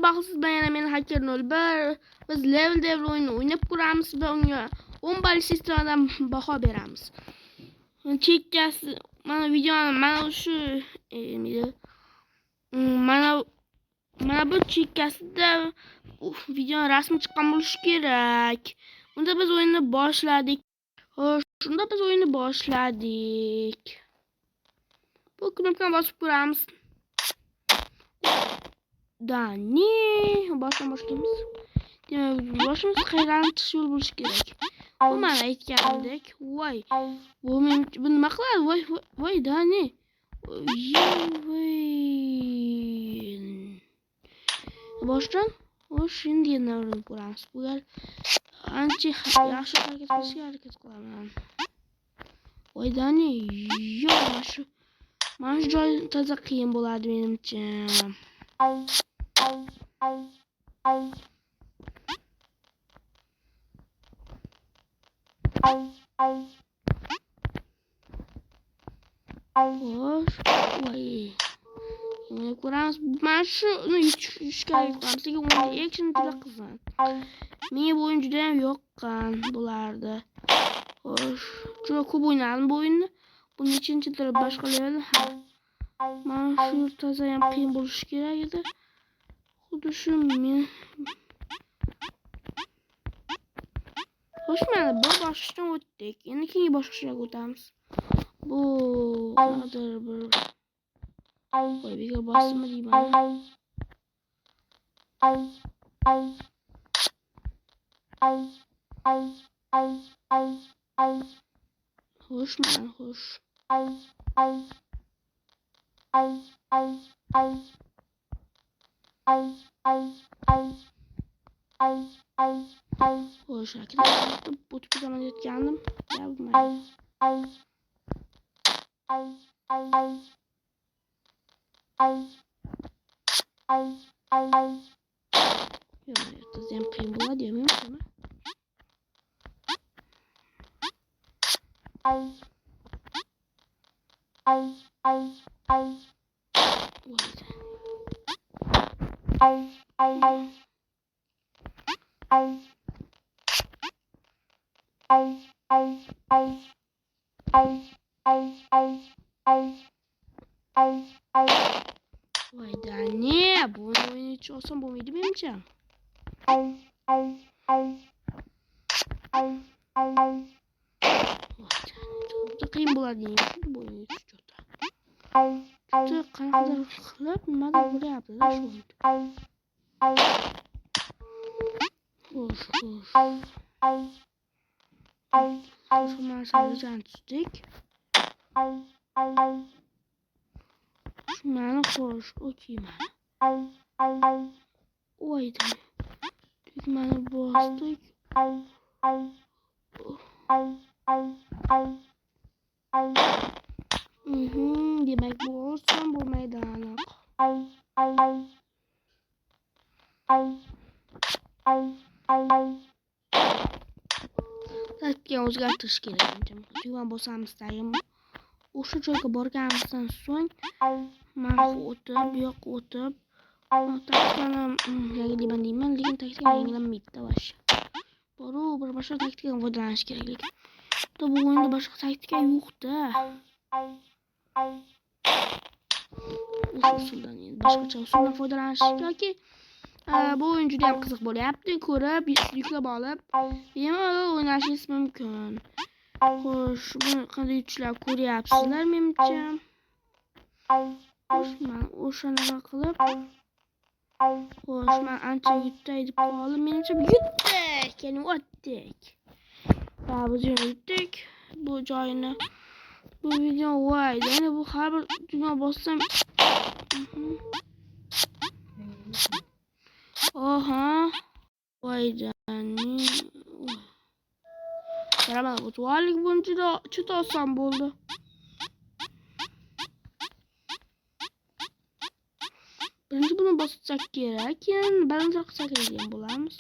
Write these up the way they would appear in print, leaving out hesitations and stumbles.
Baxtsiz bilan yana men Hacker 01. Biz level devil o'yinini o'ynab ko'ramiz va unga 10 ball sistemadan baho beramiz. Chekkasi mana videoni mana shu mana bu chekkasida video rasmi chiqqan bo'lishi kerak. Unda biz o'yinni boshladik. Xo'sh, shunda biz o'yinni boshladik. Bu knopkani bosib ko'ramiz. Dani, boshlaymiz. Demak, boshimiz qayerdan chiqish yo'l bo'lishi kerak. Bu mana aytganimdek, voy. Bu nima qiladi? Voy, Dani. Boshdan xo'sh, endi yana o'rganib ko'ramiz. Bu gal ancha yaxshi harakat qilaman. Voy, Dani, mana shu joy toza qiyin bo'ladi menimcha. Xo'sh, voy. Mana ko'ramiz. Mana shuni yutishga qilamiz. Lekin o'yin action juda qiziq. Menga bu o'yin juda ham yoqqan bo'lardi. Xo'sh, juda ko'p o'ynadim bu o'yinni. Bu nechinchidir boshqa level. Mana shu toza ham qiyin bo'lishi kerak edi. Xuddi shu men. Xo'sh, mana bu boshdan o'tdik. Endi keyingi boshqachaga o'tamiz. Bu nimadir bir voy, bega bosma deyman. Xo'sh, mana xo'sh. Xo'sh, akilib o'tib ketaman aytgandim. Gapirmaydi. Yo'q, qiyin bo'ladi, demayman. Voy, Dani, bu o'yin hiç oson bo'lmaydi menimcha. Juda qiyin bo'ladi bu o'yin juda. Juda qanaqadir qilib nimadir bo'lyapti-da shu o'yinda. Xo'sh. Shu masalani tutdik. Mana xo'sh, okey mana. Voy, mana bosdik. Demak, bu oson bo'lmaydi aniq. Taktikani o'zgartirish kerak. Tugma bosamiz tagim. O'sha joyga borganimizdan so'ng mana bu o'tib, bu yoqqa o'tib, taktikani yangilayman deyman, lekin taktika yangilanmaydi vash. Bir boshqa taktikadan foydalanish kerak, lekin bu o'yinda boshqa taktika yo'q-da. Usuldan endi boshqacha usuldan foydalanish yoki bu o'yin juda ham qiziq bo'lyapti. Ko'rib, yuklab olib, bemalol o'ynashingiz mumkin. Xo'sh, buni qanday yutishlar ko'ryapsizlar menimcha. Xo'sh, men o'shanaqa qilib. Xo'sh, men ancha yutay deb qoldim. Menimcha yutdik, ya'ni o'tdik. Va biz yutdik bu joyni. Bu video voy, ya'ni bu har bir tugma bossam. Oha. Voy, Dani. Qaraman, bu tuvallik buncha juda oson bo'ldi. Birinchi buni bossak kerak, keyin balandroq qilsak kerak bo'lamiz.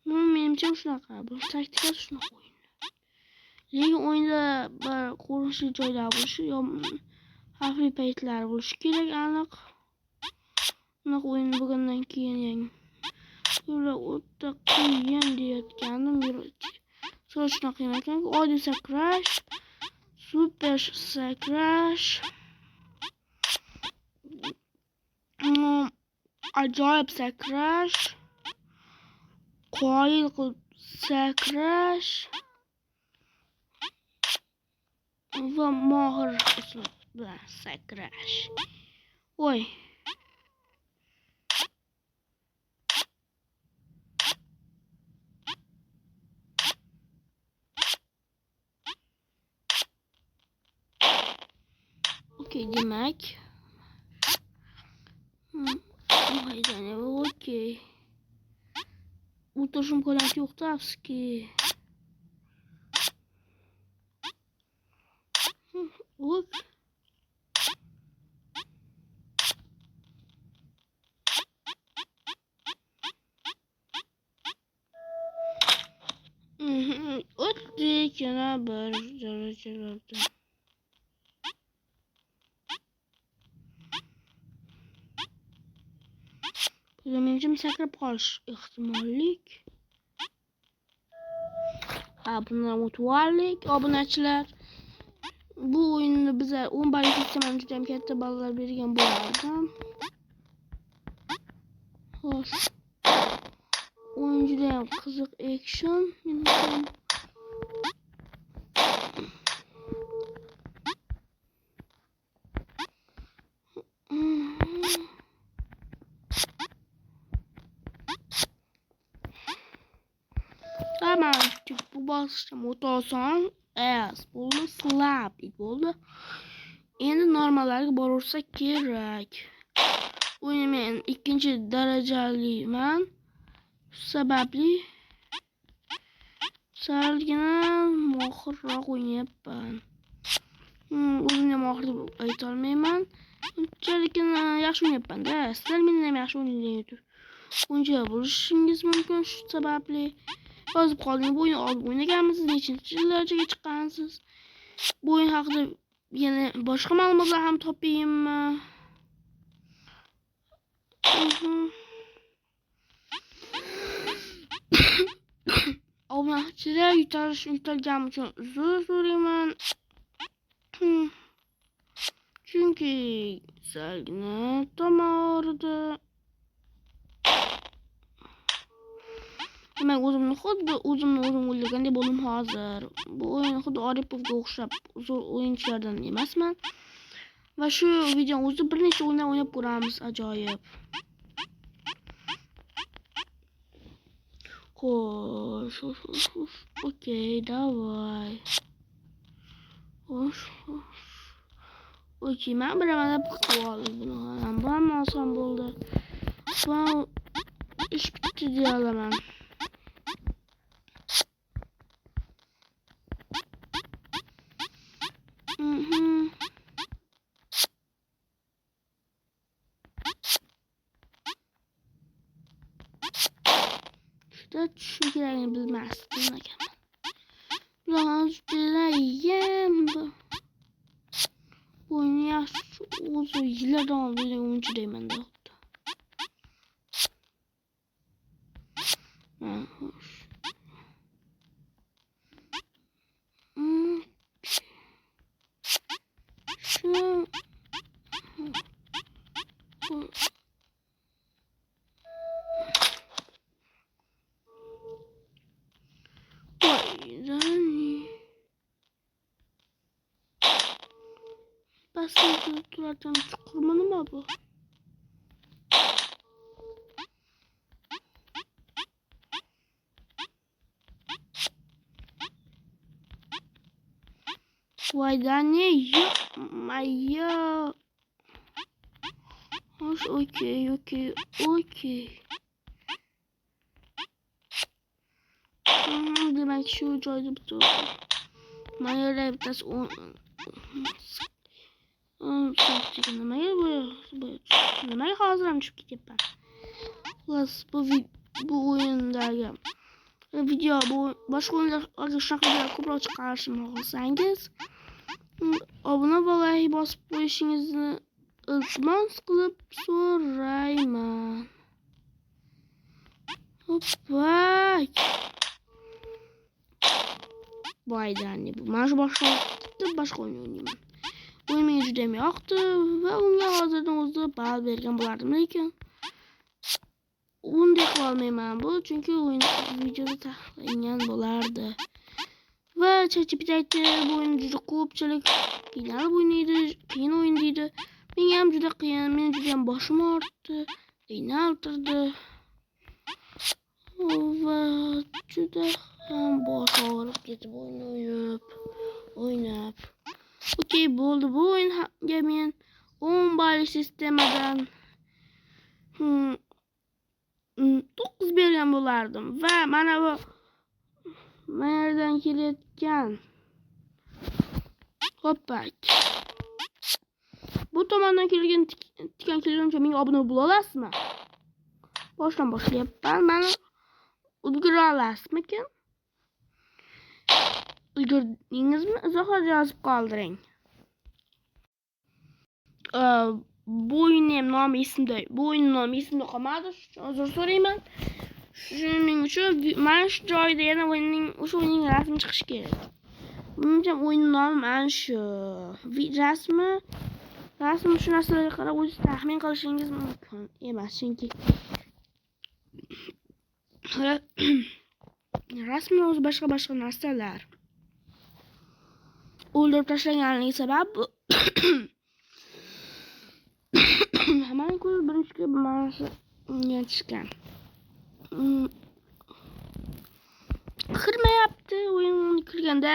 Menimcha shunaqa, bu taktika shunaqa o'yin. Lekin o'yinda bir qo'rqinchli joylar bo'lishi, yo xavfli paytlar bo'lishi kerak aniq. Bunaqa o'yin bo'lgandan keyin yangi ular o'ta qiyin deyotgandim. Shunaqa qiyin ekan. Oddiy sakrash, super sakrash, ajoyib sakrash, qoyil sakrash va mohir bilan sakrash. Voy. Okey, demak. Haydani, okey. O'tirish imkoniyati yo'qda, afsuski. Hop. O'tdik yana bir darajalarda. Menimcha sakrab qolish ehtimollik. Bundan o'tib obunachilar. Bu o'yinni biza 10 ball yetishim juda ham katta ballar bergan bo'lardim. Xo'sh. O'yin juda ham qiziq action. Tamam, bu bosqichda o'ta oson. Bo'ldi, slab bo'ldi. Endi normallarga boraversak kerak. O'yin men 2-darajaliman. Shu sababli salgina mohirroq o'ynayapman. O'zimga mohir deb ayta olmayman. Unchalik yaxshi o'ynayapman-da. Sizlar mendan ham yaxshi o'ynaydigan o'yinchilar bo'lishingiz mumkin. Shu sababli yozib qolding. Bu o'yinni olib o'ynaganmisiz? Nechinchi darajaga chiqqansiz? Bu o'yin haqida yana boshqa ma'lumotlar ham topaymi? Obunachilar yutalganim uchun uzr so'rayman. Chunki salgina tomordi. Demak, o'zimni o'ylaganday bo'ldim hozir. Bu o'yin xuddi Oripovga o'xshab zo'r o'yinchilardan emasman. Va shu video o'zida bir nechta o'yinlar o'ynab ko'ramiz, ajoyib. Xo'sh. Okey, davay. Xo'sh. Okey, men bilaman qilib oldim buni. Bu ham oson bo'ldi. Va ish bitdi deya olaman. Şurada tushuntirayini bilmasdim ekanman. Biroz judayam o'yinni yaxshi o'zi yillardan oldin o'yinchi deyman-da. Aslında turlardan çukurmanı mı bu? Vay da ne yapma. Hoş, okey. Demek şu joyda bitti. Mayora biraz nimaga hozir ham tushib ketyapman. Xullas, bu o'yindagi video bu boshqa o'yinlarga shunaqa ko'proq chiqarishni xohlasangiz obuna va like bosib qo'yishingizni iltimos qilib so'rayman. Hoppa. Voydani bu. Mana shu boshqa o'yin o'ynayman. O'yin menga juda ham yoqdi va unga hozirdan o'zi ball bergan bo'lardim, lekin unday qila olmayman bu, chunki o'yin videoda taqiqlangan bo'lardi. Va ChatGPT bu o'yinni juda ko'pchilik qiynalib o'ynaydi, qiyin o'yin deydi. Menga ham juda qiyin, men juda ham boshim og'ridi, qiynaltirdi. Va juda ham bosh og'rib ketib o'ynab. Okey, bo'ldi. Bu o'yinga men 10 ballik sistemadan 9 bergan bo'lardim va mana bu yerdan kelayotgan hoppa. Bu tomondan kelgan tikan kelguncha menga obuna bo'la olasizmi? Boshdan boshlayapman. Mana ulgura olasizmikin? Ulgurdingizmi? Izohlar yozib qoldiring. Bu o'yinning nomi esimda. Bu o'yinning nomi esimda qolmadi. Uzr so'rayman. Shuning uchun mana shu joyda yana o'sha o'yinning rasmi chiqishi kerak. Menimcha o'yinning nomi mana shu. Rasm shu narsalarga qarab o'zingiz taxmin qilishingiz mumkin emas, chunki rasmni o'zi boshqa narsalar. O'ldirib tashlaganligi sabab hammaning ko'zi birinchi mana shu tushgan. Kirmayapti o'yin kirganda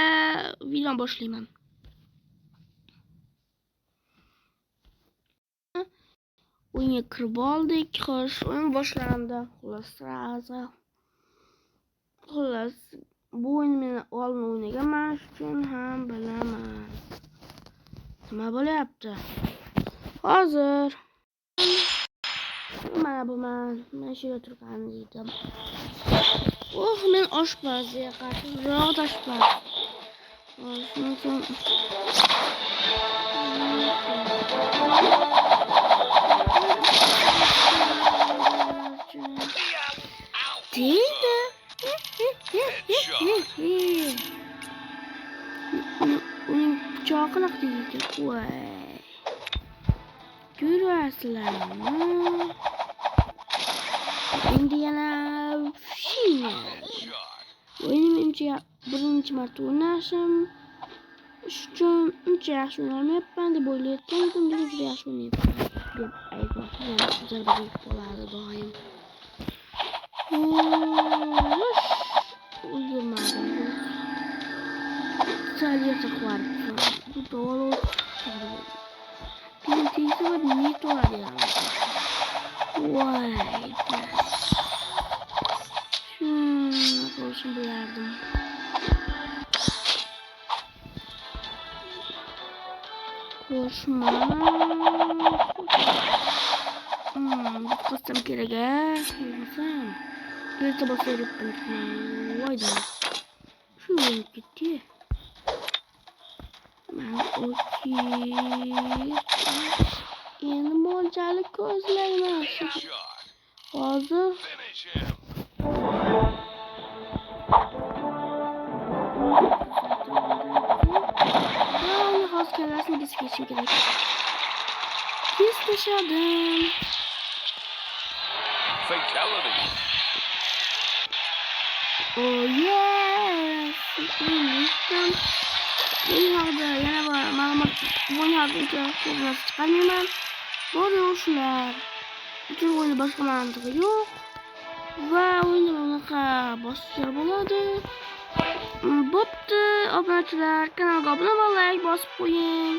videoni boshlayman. O'yinga kirib oldik. Xo'sh, o'yin boshlandi. Xullas, bu o'yinni men oldin o'ynaganman, uchun ham bilaman. Nima bo'lyapti? Hozir mana bu men shu yerda turgan edim. Men oshpazga qarshi ro'q oshpaz. Deydi. Uning pichoq qilaq deydi. Voy. Ko'rasizlarmi? Endi yana o'yinimcha birinchi marta o'ynashim uchun uncha yaxshi o'ynayapman deb o'ylayotgan edim, lekin juda yaxshi o'ynayapman deb aytmoqchiman. Zarba bo'ladi doim. Ulgurmadim. Saliyata qo'yardim. Bu to'g'ri. Pintiisi va mito deyapman. Voy. Bo'lishim bilardim. Qo'shma. Qilsam kerak-a? Bilmasam. Erta bosayapman. Voyda. Shu bo'lib ketdi. Okey. Endi mo'ljalik ko'zlayman. Hozir kallasini kesib ketishim kerak. Kesib tashladim. Fatality. Oh yes. Bu haqda yana bir ma'lumot bo'lyapti. Ko'p chiqarmayman. Bor shular. Uchun o'yinda boshqa mantig'i yo'q. Va o'yinda bunaqa bosishlar bo'ladi. Bo'pti, obunachilar, kanalga obuna bo'lib, like bosib qo'ying.